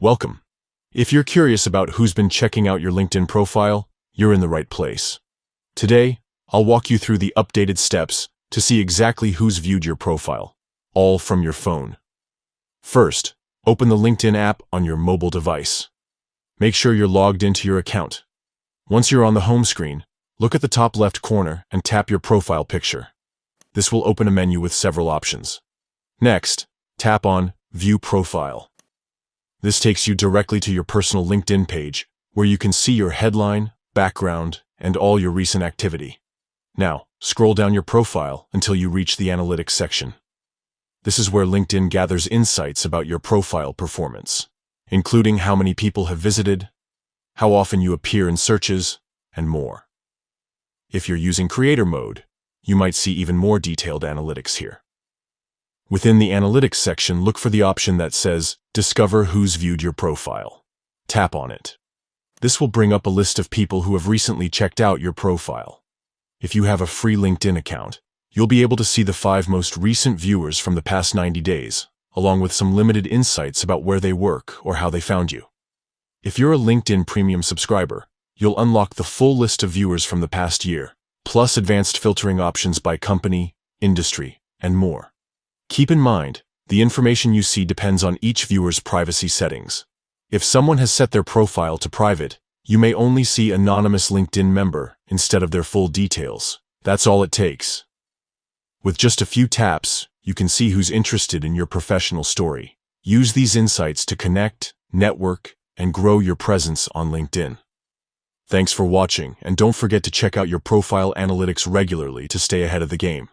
Welcome. If you're curious about who's been checking out your LinkedIn profile, you're in the right place. Today, I'll walk you through the updated steps to see exactly who's viewed your profile, all from your phone. First, open the LinkedIn app on your mobile device. Make sure you're logged into your account. Once you're on the home screen, look at the top left corner and tap your profile picture. This will open a menu with several options. Next, tap on View Profile. This takes you directly to your personal LinkedIn page, where you can see your headline, background, and all your recent activity. Now, scroll down your profile until you reach the Analytics section. This is where LinkedIn gathers insights about your profile performance, including how many people have visited, how often you appear in searches, and more. If you're using Creator Mode, you might see even more detailed analytics here. Within the Analytics section, look for the option that says Discover Who's Viewed Your Profile. Tap on it. This will bring up a list of people who have recently checked out your profile. If you have a free LinkedIn account, you'll be able to see the 5 most recent viewers from the past 90 days, along with some limited insights about where they work or how they found you. If you're a LinkedIn Premium subscriber, you'll unlock the full list of viewers from the past year, plus advanced filtering options by company, industry, and more. Keep in mind, the information you see depends on each viewer's privacy settings. If someone has set their profile to private, you may only see anonymous LinkedIn member instead of their full details. That's all it takes. With just a few taps, you can see who's interested in your professional story. Use these insights to connect, network, and grow your presence on LinkedIn. Thanks for watching, and don't forget to check out your profile analytics regularly to stay ahead of the game.